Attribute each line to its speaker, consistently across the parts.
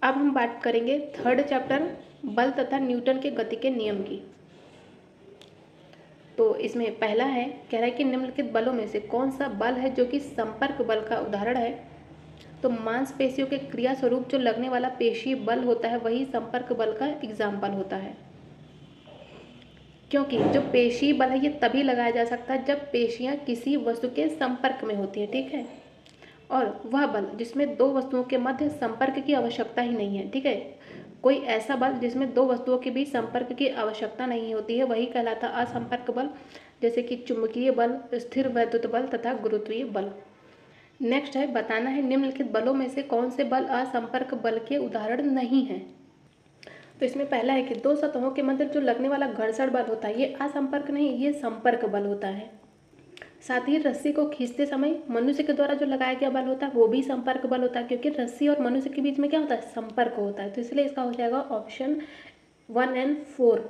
Speaker 1: अब हम बात करेंगे थर्ड चैप्टर बल तथा न्यूटन के गति के नियम की। तो इसमें पहला है, कह रहा है कि निम्नलिखित बलों में से कौन सा बल है जो कि संपर्क बल का उदाहरण है। तो मांसपेशियों के क्रिया स्वरूप जो लगने वाला पेशीय बल होता है वही संपर्क बल का एग्जाम्पल होता है, क्योंकि जो पेशीय बल है ये तभी लगाया जा सकता है जब पेशियां किसी वस्तु के संपर्क में होती है, ठीक है। और वह बल जिसमें दो वस्तुओं के मध्य संपर्क की आवश्यकता ही नहीं है, ठीक है। कोई ऐसा बल जिसमें दो वस्तुओं के बीच संपर्क की आवश्यकता नहीं होती है वही कहलाता असंपर्क बल, जैसे कि चुंबकीय बल, स्थिर वैद्युत बल तथा गुरुत्वीय बल। नेक्स्ट है, बताना है निम्नलिखित बलों में से कौन से बल असंपर्क बल के उदाहरण नहीं है। तो इसमें पहला है कि दो सतहों के मध्य जो लगने वाला घर्षण बल होता है ये असंपर्क नहीं, ये संपर्क बल होता है। साथ ही रस्सी को खींचते समय मनुष्य के द्वारा जो लगाया गया बल होता है वो भी संपर्क बल होता है, क्योंकि रस्सी और मनुष्य के बीच में क्या होता है, संपर्क होता है। तो इसलिए इसका हो जाएगा ऑप्शन 1 और 4।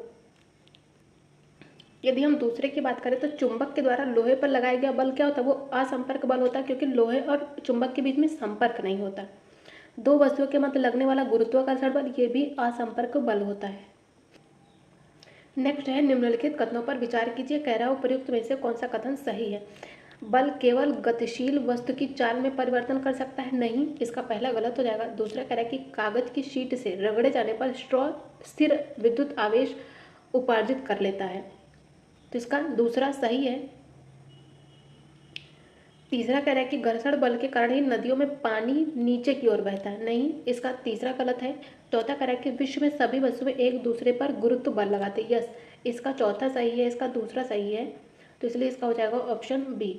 Speaker 1: यदि हम दूसरे की बात करें तो चुंबक के द्वारा लोहे पर लगाया गया बल क्या होता है, वो असंपर्क बल होता है, क्योंकि लोहे और चुंबक के बीच में संपर्क नहीं होता। दो वस्तुओं के मध्य लगने वाला गुरुत्वाकर्षण बल ये भी असंपर्क बल होता है। नेक्स्ट है, निम्नलिखित कथनों पर विचार कीजिए, कह रहा है उपयुक्त में से कौन सा कथन सही है। बल केवल गतिशील वस्तु की चाल में परिवर्तन कर सकता है, नहीं, इसका पहला गलत हो जाएगा। दूसरा कह रहा है कि कागज की शीट से रगड़े जाने पर स्ट्रॉ स्थिर विद्युत आवेश उपार्जित कर लेता है, तो इसका दूसरा सही है। तीसरा कह रहा है कि घर्षण बल के कारण ही नदियों में पानी नीचे की ओर बहता है, नहीं, इसका तीसरा गलत है। चौथा कह रहा है कि विश्व में सभी वस्तुएं एक दूसरे पर गुरुत्व बल लगाते हैं, यस, इसका चौथा सही है, इसका दूसरा सही है, तो इसलिए इसका हो जाएगा ऑप्शन बी।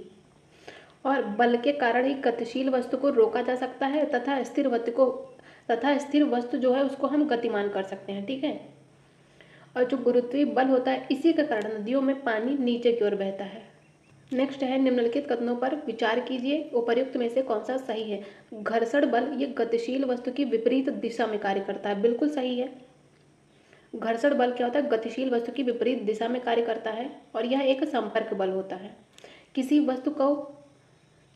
Speaker 1: और बल के कारण ही गतिशील वस्तु को रोका जा सकता है तथा स्थिर वस्तु जो है उसको हम गतिमान कर सकते हैं, ठीक है। और जो गुरुत्वीय बल होता है इसी के कारण नदियों में पानी नीचे की ओर बहता है। नेक्स्ट है, निम्नलिखित कथनों पर विचार कीजिए, उपर्युक्त में से कौन सा सही है। घर्षण बल ये गतिशील वस्तु की विपरीत दिशा में कार्य करता है, बिल्कुल सही है। घर्षण बल क्या होता है, गतिशील वस्तु की विपरीत दिशा में कार्य करता है और यह एक संपर्क बल होता है।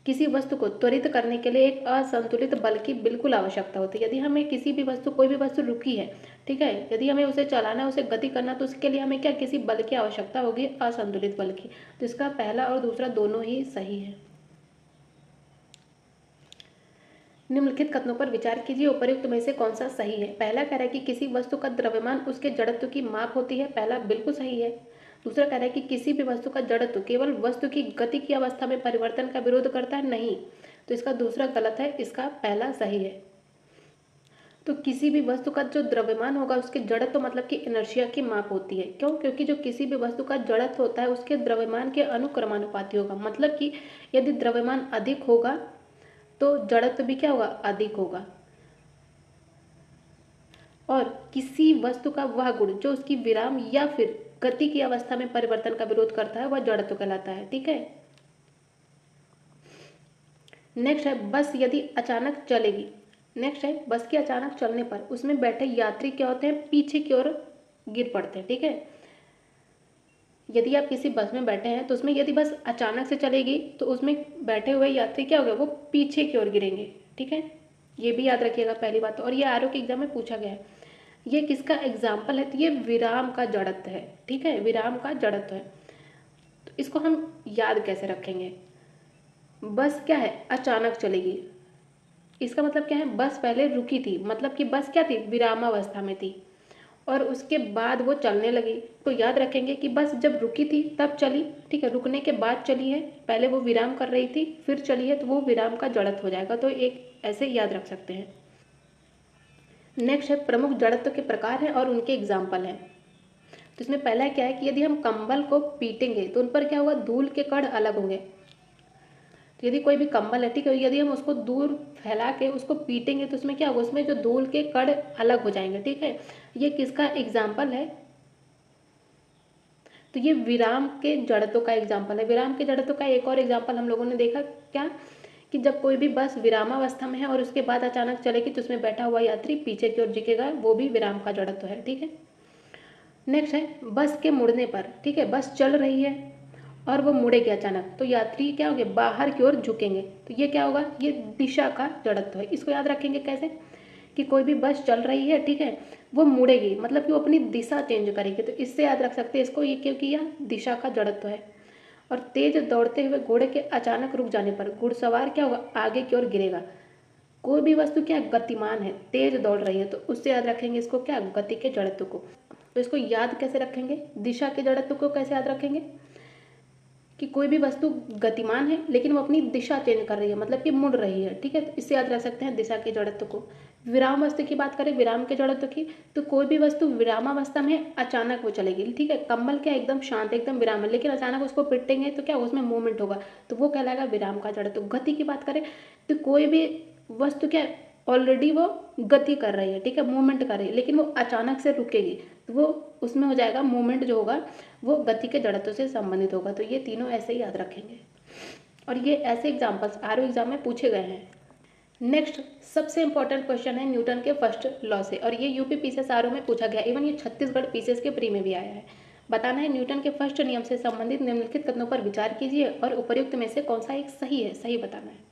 Speaker 1: किसी वस्तु को त्वरित करने के लिए एक असंतुलित बल की बिल्कुल आवश्यकता होती है। यदि हमें कोई भी वस्तु रुकी है, ठीक है, यदि हमें उसे चलाना, उसे गति करना, तो उसके लिए हमें क्या, किसी बल की आवश्यकता होगी, असंतुलित बल की। तो इसका पहला और दूसरा दोनों ही सही है। निम्नलिखित कथनों पर विचार कीजिए, उपर्युक्त में से कौन सा सही है। पहला कह रहा है कि किसी वस्तु का द्रव्यमान उसके जड़त्व की माप होती है, पहला बिल्कुल सही है। दूसरा कह रहा है कि किसी भी वस्तु का जड़त्व केवल वस्तु की गति की अवस्था में परिवर्तन का विरोध करता है, नहीं, तो इसका दूसरा गलत है, इसका पहला सही है। तो किसी भी वस्तु का जो द्रव्यमान होगा उसके जड़त्व मतलब कि इनर्शिया की माप होती है, क्यों, क्योंकि जो किसी भी वस्तु का जड़त्व होता है उसके द्रव्यमान के अनुक्रमानुपाती होगा, मतलब कि यदि द्रव्यमान अधिक होगा तो जड़त्व भी क्या होगा, अधिक होगा। और किसी वस्तु का वह गुण जो उसकी विराम या फिर गति की अवस्था में परिवर्तन का विरोध करता है वह जड़त्व कहलाता है, ठीक है। नेक्स्ट है, बस यदि अचानक चलेगी। नेक्स्ट है, बस के अचानक चलने पर उसमें बैठे यात्री क्या होते हैं, पीछे की ओर गिर पड़ते हैं, ठीक है। यदि आप किसी बस में बैठे हैं तो उसमें यदि बस अचानक से चलेगी तो उसमें बैठे हुए यात्री क्या हो गए, वो पीछे की ओर गिरेंगे, ठीक है, ये भी याद रखिएगा पहली बात। और ये आरओ के एग्जाम में पूछा गया है। ये किसका एग्जाम्पल है, तो ये विराम का जड़त्व है, ठीक है, विराम का जड़त्व है। तो इसको हम याद कैसे रखेंगे, बस क्या है, अचानक चलेगी, इसका मतलब क्या है, बस पहले रुकी थी, मतलब कि बस क्या थी, विरामावस्था में थी और उसके बाद वो चलने लगी। तो याद रखेंगे कि बस जब रुकी थी तब चली, ठीक है, रुकने के बाद चली है, पहले वो विराम कर रही थी फिर चली है, तो वो विराम का जड़त्व हो जाएगा। तो एक ऐसे याद रख सकते हैं। नेक्स्ट है, प्रमुख जड़त्व के प्रकार हैं और उनके एग्जाम्पल हैं। तो इसमें पहला क्या है कि यदि हम कंबल को पीटेंगे तो उन पर क्या होगा, धूल के कण अलग होंगे। तो यदि कोई भी कंबल है, ठीक है, यदि हम उसको दूर फैला के उसको पीटेंगे तो उसमें क्या होगा, उसमें जो धूल के कण अलग हो जाएंगे, ठीक है। ये किसका एग्जाम्पल है, तो ये विराम के जड़त्व का एग्जाम्पल है। विराम के जड़त्व का एक और एग्जाम्पल हम लोगों ने देखा क्या, कि जब कोई भी बस विरामावस्था में है और उसके बाद अचानक चलेगी तो उसमें बैठा हुआ यात्री पीछे की ओर झुकेगा, वो भी विराम का जड़त्व है, ठीक है। नेक्स्ट है, बस के मुड़ने पर, ठीक है, बस चल रही है और वो मुड़ेगी अचानक तो यात्री क्या होंगे, बाहर की ओर झुकेंगे, तो ये क्या होगा, ये दिशा का जड़त्व है। इसको याद रखेंगे कैसे, कि कोई भी बस चल रही है, ठीक है, वो मुड़ेगी, मतलब कि वो अपनी दिशा चेंज करेगी। तो इससे याद रख सकते हैं इसको, ये क्योंकि यह दिशा का जड़त्व है। और तेज दौड़ते हुए घोड़े के अचानक रुक जाने पर घुड़सवार क्या होगा, आगे की ओर गिरेगा। कोई भी वस्तु क्या गतिमान है, तेज दौड़ रही है, तो उससे याद रखेंगे इसको क्या, गति के जड़त्व को। तो इसको याद कैसे रखेंगे, दिशा के जड़त्व को कैसे याद रखेंगे कि कोई भी वस्तु गतिमान है लेकिन वो अपनी दिशा चेंज कर रही है, मतलब कि मुड़ रही है, ठीक है। तो इससे याद रख सकते हैं दिशा के जड़त्व को। विराम वस्तु की बात करें, विराम के जड़त्व की, तो कोई भी वस्तु विरामावस्था में अचानक वो चलेगी, ठीक है। कम्बल क्या एकदम शांत, एकदम विराम है, लेकिन अचानक उसको पिटेंगे तो क्या उसमें मूवमेंट होगा, तो वो कहलाएगा विराम का जड़त्व। गति की बात करें तो कोई भी वस्तु क्या ऑलरेडी वो गति कर रही है, ठीक है, मूवमेंट कर रही है, लेकिन वो अचानक से रुकेगी, तो वो उसमें हो जाएगा मूवमेंट जो होगा वो गति के जड़त्व से संबंधित होगा। तो ये तीनों ऐसे ही याद रखेंगे, और ये ऐसे एग्जाम्पल्स आरओ एग्जाम में पूछे गए हैं। नेक्स्ट सबसे इंपॉर्टेंट क्वेश्चन है न्यूटन के फर्स्ट लॉ से, और ये यूपी पीसीएस आरओ में पूछा गया, इवन ये छत्तीसगढ़ पीसीएस के प्री में भी आया है। बताना है न्यूटन के फर्स्ट नियम से संबंधित निम्नलिखित कथनों पर विचार कीजिए और उपर्युक्त में से कौन सा एक सही है, सही बताना है।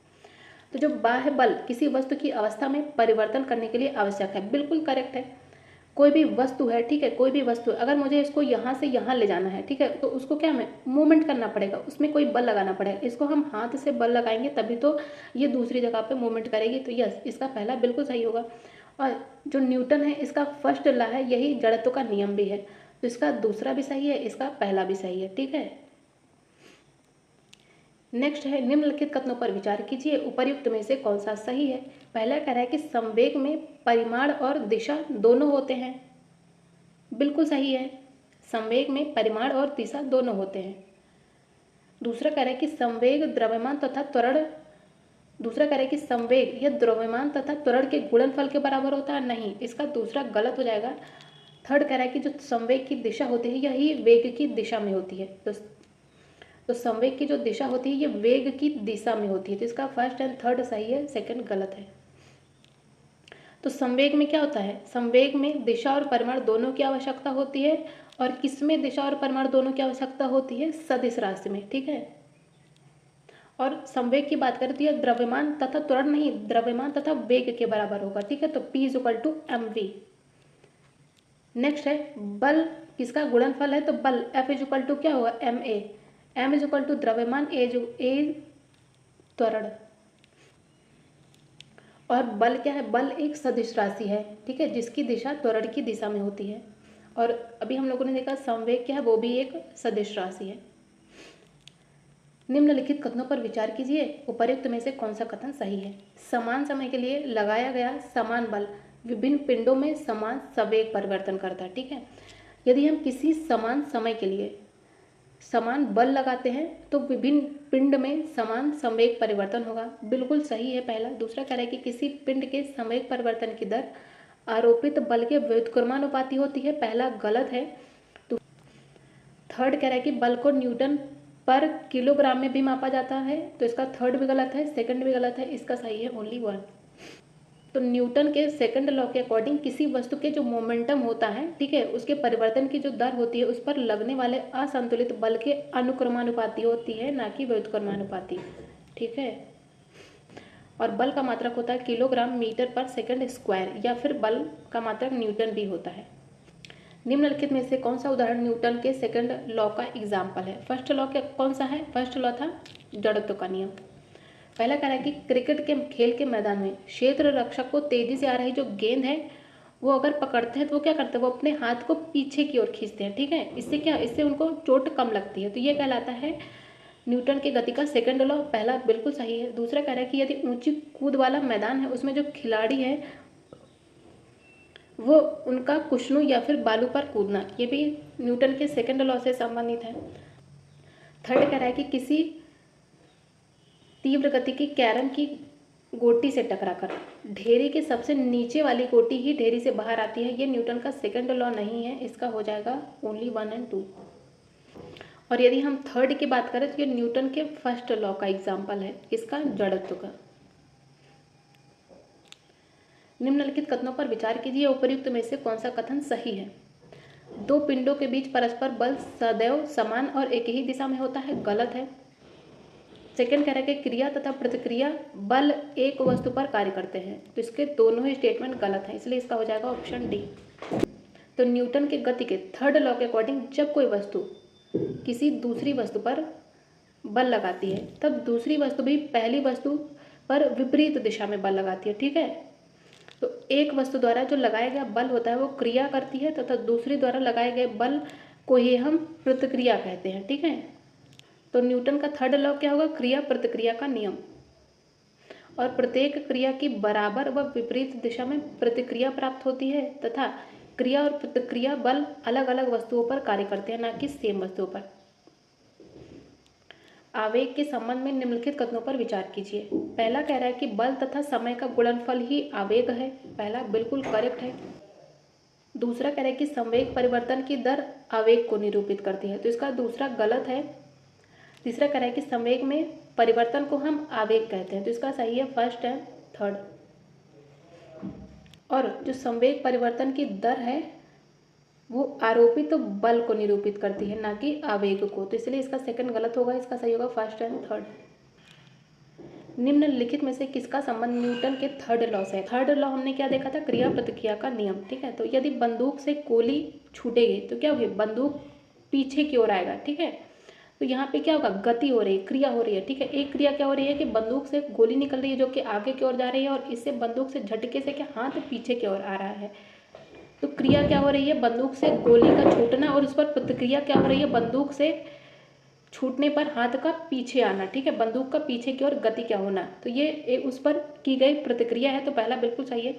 Speaker 1: तो जो बाह्य बल किसी वस्तु की अवस्था में परिवर्तन करने के लिए आवश्यक है, बिल्कुल करेक्ट है। कोई भी वस्तु है, ठीक है, कोई भी वस्तु अगर मुझे इसको यहाँ से यहाँ ले जाना है, ठीक है, तो उसको क्या हमें मूवमेंट करना पड़ेगा, उसमें कोई बल लगाना पड़ेगा। इसको हम हाथ से बल लगाएंगे तभी तो ये दूसरी जगह पे मूवमेंट करेगी। तो यस, इसका पहला बिल्कुल सही होगा। और जो न्यूटन है इसका फर्स्ट लॉ है, यही जड़त्व का नियम भी है, तो इसका दूसरा भी सही है, इसका पहला भी सही है, ठीक है। नेक्स्ट है निम्नलिखित कथनों पर विचार कीजिए, उपर्युक्त में से कौन सा सही है। पहला कह रहा है कि संवेग में परिमाण और दिशा दोनों होते हैं, बिल्कुल सही है, संवेग में परिमाण और दिशा दोनों होते हैं। दूसरा कह रहा है कि संवेग द्रव्यमान तथा त्वरण, दूसरा कह रहा है कि संवेग यह द्रव्यमान तथा त्वरण के गुणनफल के बराबर होता है, नहीं, इसका दूसरा गलत हो जाएगा। थर्ड कह रहा है कि जो संवेग की दिशा होती है यही वेग की दिशा में होती है, तो संवेग की जो दिशा होती है ये वेग की दिशा में होती है, तो इसका फर्स्ट एंड थर्ड सही है, सेकंड गलत है। तो संवेग में क्या होता है, संवेग में दिशा और परिमाण दोनों की आवश्यकता होती है, और किसमें दिशा और परिमाण दोनों की आवश्यकता होती है, सदिश राशि में, ठीक है। और संवेग की बात करें तो यह द्रव्यमान तथा त्वरण नहीं, द्रव्यमान तथा वेग के बराबर होगा, ठीक है, तो P = mv। नेक्स्ट है बल किसका गुणनफल है, तो बल F = क्या होगा, ma, m = द्रव्यमान, a त्वरण। और बल क्या है, बल एक सदिश राशि है, ठीक है, जिसकी दिशा त्वरण की दिशा में होती है। और अभी हम लोगों ने देखा संवेग क्या है, वो भी एक सदिश राशि है। निम्नलिखित कथनों पर विचार कीजिए, उपर्युक्त में से कौन सा कथन सही है। समान समय के लिए लगाया गया समान बल विभिन्न पिंडों में समान संवेग परिवर्तन करता है, ठीक है। यदि हम किसी समान समय के लिए समान बल लगाते हैं तो विभिन्न पिंड में समान संवेग परिवर्तन होगा, बिल्कुल सही है पहला। दूसरा कह रहा है कि किसी पिंड के संवेग परिवर्तन की दर आरोपित बल के व्युत्क्रमानुपाती होती है, पहला गलत है। थर्ड कह रहा है कि बल को न्यूटन पर किलोग्राम में भी मापा जाता है, तो इसका थर्ड भी गलत है, सेकंड भी गलत है, इसका सही है ओनली 1। तो न्यूटन के सेकंड लॉ के अकॉर्डिंग किसी वस्तु के जो मोमेंटम होता है, ठीक है, उसके परिवर्तन की जो दर होती है उस पर लगने वाले असंतुलित बल के अनुक्रमानुपाती होती है, ना कि व्युत्क्रमानुपाती, ठीक है। और बल का मात्रक होता है किलोग्राम मीटर पर सेकंड स्क्वायर, या फिर बल का मात्रक न्यूटन भी होता है। निम्नलिखित में से कौन सा उदाहरण न्यूटन के सेकंड लॉ का एग्जाम्पल है। फर्स्ट लॉ क्या कौन सा है, फर्स्ट लॉ था जड़त्व का नियम। पहला कह रहा है कि क्रिकेट के खेल के मैदान में क्षेत्र रक्षक को तेजी से आ रही जो गेंद है वो अगर पकड़ते हैं तो वो क्या करते हैं, वो अपने हाथ को पीछे की ओर खींचते हैं, ठीक है, इससे क्या, इससे उनको चोट कम लगती है। तो ये कहलाता है न्यूटन की गति का सेकंड लॉ, पहला बिल्कुल सही है। दूसरा कह रहा है कि यदि ऊंची कूद वाला मैदान है उसमें जो खिलाड़ी है वो उनका कुशनू या फिर बालू पर कूदना, ये भी न्यूटन के सेकंड लॉ से संबंधित है। थर्ड कह रहा है कि किसी तीव्र गति की कैरम की गोटी से टकराकर ढेरी के सबसे नीचे वाली गोटी ही ढेरी से बाहर आती है, ये न्यूटन का सेकंड लॉ नहीं है, इसका हो जाएगा ओनली 1 और 2। और यदि हम थर्ड की बात करें तो ये न्यूटन के फर्स्ट लॉ का एग्जाम्पल है, इसका जड़त्व का। निम्नलिखित कथनों पर विचार कीजिए, उपर्युक्त में से कौन सा कथन सही है। दो पिंडों के बीच परस्पर बल सदैव समान और एक ही दिशा में होता है, गलत है। सेकंड कह रहा है कि क्रिया तथा प्रतिक्रिया बल एक वस्तु पर कार्य करते हैं, तो इसके दोनों ही स्टेटमेंट गलत हैं, इसलिए इसका हो जाएगा ऑप्शन डी। तो न्यूटन के गति के थर्ड लॉ के अकॉर्डिंग जब कोई वस्तु किसी दूसरी वस्तु पर बल लगाती है तब दूसरी वस्तु भी पहली वस्तु पर विपरीत दिशा में बल लगाती है, ठीक है। तो एक वस्तु द्वारा जो लगाया गया बल होता है वो क्रिया करती है तथा दूसरी द्वारा लगाए गए बल को ही हम प्रतिक्रिया कहते हैं, ठीक है। तो न्यूटन का थर्ड लॉ क्या होगा, क्रिया प्रतिक्रिया का नियम। और प्रत्येक क्रिया की बराबर व विपरीत दिशा में प्रतिक्रिया प्राप्त होती है तथा क्रिया और प्रतिक्रिया बल अलग अलग वस्तुओं पर कार्य करते हैं, ना कि सेम वस्तुओं पर। आवेग के संबंध में निम्नलिखित कथनों पर विचार कीजिए। पहला कह रहा है कि बल तथा समय का गुणनफल ही आवेग है, पहला बिल्कुल करेक्ट है। दूसरा कह रहा है कि संवेग परिवर्तन की दर आवेग को निरूपित करती है, तो इसका दूसरा गलत है। तीसरा कह रहा है कि संवेग में परिवर्तन को हम आवेग कहते हैं, तो इसका सही है फर्स्ट एंड थर्ड। और जो संवेग परिवर्तन की दर है वो आरोपित तो बल को निरूपित करती है, ना कि आवेग को, तो इसलिए इसका सेकंड गलत होगा, इसका सही होगा फर्स्ट एंड थर्ड। निम्नलिखित में से किसका संबंध न्यूटन के थर्ड लॉ से है। थर्ड लॉ हमने क्या देखा था, क्रिया प्रतिक्रिया का नियम, ठीक है। तो यदि बंदूक से गोली छूटेगी तो क्या होगी, बंदूक पीछे की ओर आएगा, ठीक है। तो यहाँ पे क्या होगा, गति हो रही है, क्रिया हो रही है, ठीक है। एक क्रिया क्या हो रही है कि बंदूक से गोली निकल रही है जो कि आगे की ओर जा रही है और इससे बंदूक से झटके से क्या हाथ पीछे की ओर आ रहा है। तो क्रिया क्या हो रही है, बंदूक से गोली का छूटना, और उस पर प्रतिक्रिया क्या हो रही है, बंदूक से छूटने पर हाथ का पीछे आना, ठीक है, बंदूक का पीछे की ओर गति क्या होना। तो ये उस पर की गई प्रतिक्रिया है, तो पहला बिल्कुल सही है।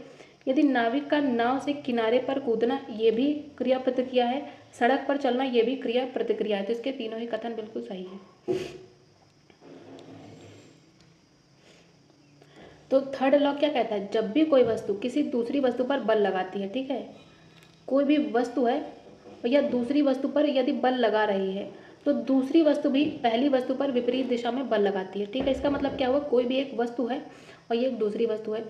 Speaker 1: यदि नाविक का नाव से किनारे पर कूदना ये भी क्रिया प्रतिक्रिया है, सड़क पर चलना ये भी क्रिया प्रतिक्रिया है, तो इसके तीनों ही कथन बिल्कुल सही है। तो थर्ड लॉ क्या कहता है, जब भी कोई वस्तु किसी दूसरी वस्तु पर बल लगाती है, ठीक है, कोई भी वस्तु है या दूसरी वस्तु पर यदि बल लगा रही है तो दूसरी वस्तु भी पहली वस्तु पर विपरीत दिशा में बल लगाती है, ठीक है। इसका मतलब क्या हुआ, कोई भी एक वस्तु है और ये एक दूसरी वस्तु है,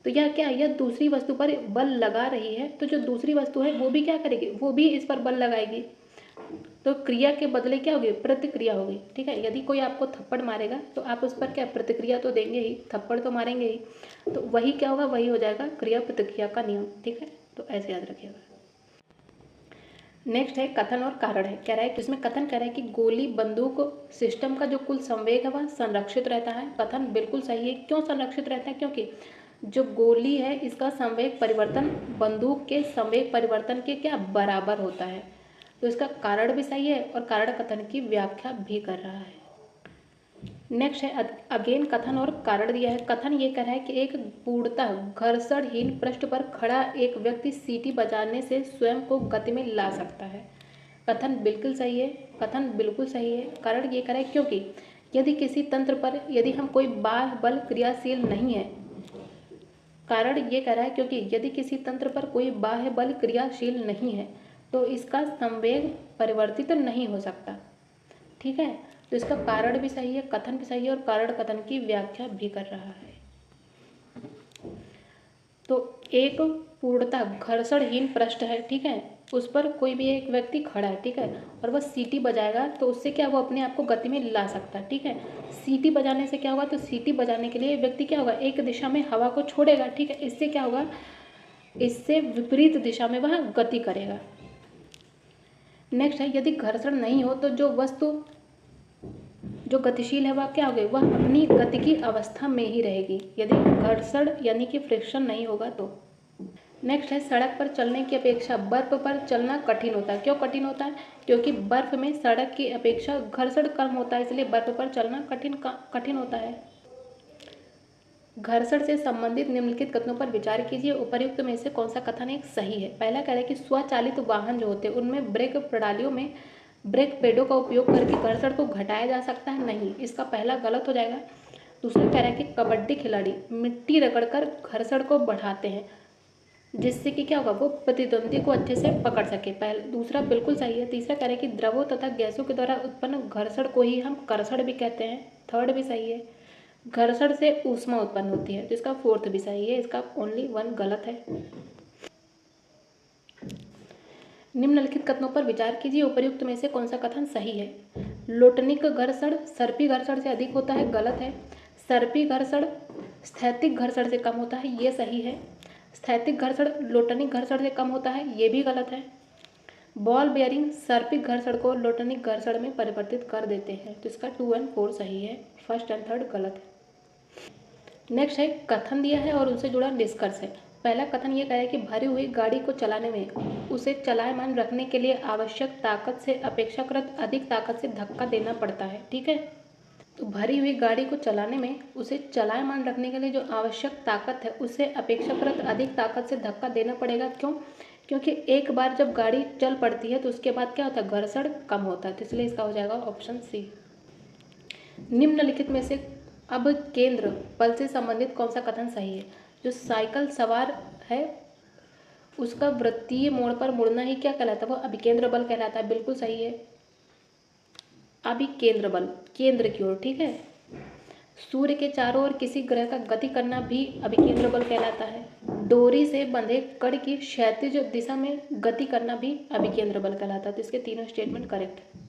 Speaker 1: तो यह क्या है, यह दूसरी वस्तु पर बल लगा रही है, तो जो दूसरी वस्तु है वो भी क्या करेगी, वो भी इस पर बल लगाएगी, तो क्रिया के बदले क्या होगी, प्रतिक्रिया होगी, ठीक है। यदि कोई आपको थप्पड़ मारेगा तो आप उस पर क्या प्रतिक्रिया तो देंगे ही, थप्पड़ तो मारेंगे ही, तो वही क्या होगा, वही हो जाएगा क्रिया प्रतिक्रिया का नियम, ठीक है। तो ऐसे याद रखिएगा। नेक्स्ट है कथन और कारण है, कह रहा है इसमें कथन कह रहा है कि गोली बंदूक सिस्टम का जो कुल संवेग है वह संरक्षित रहता है, कथन बिल्कुल सही है। क्यों संरक्षित रहता है, क्योंकि जो गोली है इसका संवेग परिवर्तन बंदूक के संवेग परिवर्तन के क्या बराबर होता है, तो इसका कारण भी सही है और कारण कथन की व्याख्या भी कर रहा है। नेक्स्ट है अगेन कथन और कारण दिया है। कथन ये कह रहा है कि एक पूर्णतः घर्षणहीन पृष्ठ पर खड़ा एक व्यक्ति सीटी बजाने से स्वयं को गति में ला सकता है, कथन बिल्कुल सही है, कथन बिल्कुल सही है। कारण ये कह रहा है क्योंकि यदि किसी तंत्र पर यदि हम कोई बाह्य बल क्रियाशील नहीं है, कारण ये कह रहा है क्योंकि यदि किसी तंत्र पर कोई बाह्य बल क्रियाशील नहीं है तो इसका संवेग परिवर्तित नहीं हो सकता, ठीक है। तो इसका कारण भी सही है, कथन भी सही है और कारण कथन की व्याख्या भी कर रहा है। तो एक पूर्णतः घर्षणहीन पृष्ठ है, ठीक है, उस पर कोई भी एक व्यक्ति खड़ा है, ठीक है, और वह सीटी बजाएगा तो उससे क्या वो अपने आप को गति में ला सकता है, ठीक है। सीटी बजाने से क्या होगा, तो सीटी बजाने के लिए व्यक्ति क्या होगा, एक दिशा में हवा को छोड़ेगा, ठीक है, इससे क्या होगा, इससे विपरीत दिशा में वह गति करेगा। नेक्स्ट है यदि घर्षण नहीं हो तो जो वस्तु जो गतिशील है वह क्या होगी, वह अपनी गति की अवस्था में ही रहेगी, यदि घर्षण यानी कि फ्रिक्शन नहीं होगा तो। नेक्स्ट है सड़क पर चलने की अपेक्षा बर्फ पर चलना कठिन होता है। क्यों कठिन होता है, क्योंकि बर्फ में सड़क की अपेक्षा घर्षण कम होता है, इसलिए बर्फ पर चलना कठिन होता है। घर्षण से संबंधित निम्नलिखित कथनों पर विचार कीजिए, उपर्युक्त में से कौन सा कथन एक सही है। पहला कह रहा है कि स्वचालित वाहन जो होते हैं उनमें ब्रेक प्रणालियों में ब्रेक पैडों का उपयोग करके घर्षण को घटाया जा सकता है, नहीं, इसका पहला गलत हो जाएगा। दूसरा कह रहा है कि कबड्डी खिलाड़ी मिट्टी रगड़कर घर्षण को बढ़ाते हैं जिससे कि क्या होगा, वो प्रतिद्वंदी को अच्छे से पकड़ सके, दूसरा बिल्कुल सही है। तीसरा कह रहा है कि द्रवों तथा गैसों के द्वारा उत्पन्न घर्षण को ही हम कर्षण भी कहते हैं, थर्ड भी सही है। घर्षण से ऊष्मा उत्पन्न होती है, तो इसका फोर्थ भी सही है, इसका ओनली वन गलत है। निम्नलिखित कथनों पर विचार कीजिए, उपर्युक्त में से कौन सा कथन सही है। लोटनिक घर्षण सर्पी घर्षण से अधिक होता है, गलत है। सर्पी घर्षण स्थैतिक घर्षण से कम होता है, ये सही है। स्थैतिक घर्षण लोटनिक घर्षण से कम होता है, ये भी गलत है। बॉल बेयरिंग सर्पिक घर्षण को लोटनिक घर्षण में परिवर्तित कर देते हैं, तो इसका 2 और 4 सही है, फर्स्ट एंड थर्ड गलत है। नेक्स्ट है कथन दिया है और उनसे जुड़ा निष्कर्ष है। पहला कथन ये कह है कि भरी हुई गाड़ी को चलाने में उसे चलायमान रखने के लिए आवश्यक ताकत से अपेक्षाकृत अधिक ताकत से धक्का देना पड़ता है, ठीक है। तो भरी हुई गाड़ी को चलाने में उसे चलायमान रखने के लिए जो आवश्यक ताकत है उसे अपेक्षाकृत अधिक ताकत से धक्का देना पड़ेगा। क्यों? क्योंकि एक बार जब गाड़ी चल पड़ती है तो उसके बाद क्या होता है, घर्षण कम होता है, तो इसलिए इसका हो जाएगा ऑप्शन सी। निम्नलिखित में से अब केंद्र बल से संबंधित कौन सा कथन सही है? जो साइकिल सवार है उसका वृत्तीय मोड़ पर मुड़ना ही क्या कहलाता है, वो अभिकेंद्र बल कहलाता है, बिल्कुल सही है। अभिकेंद्र बल केंद्र की ओर, ठीक है। सूर्य के चारों ओर किसी ग्रह का गति करना भी अभिकेंद्र बल कहलाता है। डोरी से बंधे कड़ की क्षैतिज दिशा में गति करना भी अभिकेंद्र बल कहलाता है, तो इसके तीनों स्टेटमेंट करेक्ट है।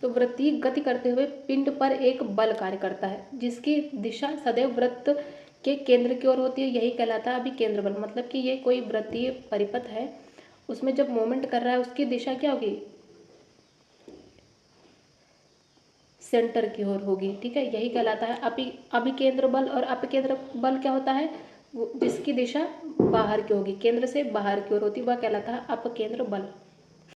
Speaker 1: तो वृत्तीय गति करते हुए पिंड पर एक बल कार्य करता है जिसकी दिशा सदैव वृत्त के केंद्र की ओर होती है, यही कहलाता है अभिकेंद्र बल। मतलब कि ये कोई वृत्तीय परिपथ है, उसमें जब मूवमेंट कर रहा है उसकी दिशा क्या होगी, सेंटर की ओर होगी, ठीक है, यही कहलाता है अभिकेंद्र बल। और अपकेंद्र बल क्या होता है, जिसकी दिशा बाहर की होगी, केंद्र से बाहर की ओर होती है, वह कहलाता है अपकेंद्र बल।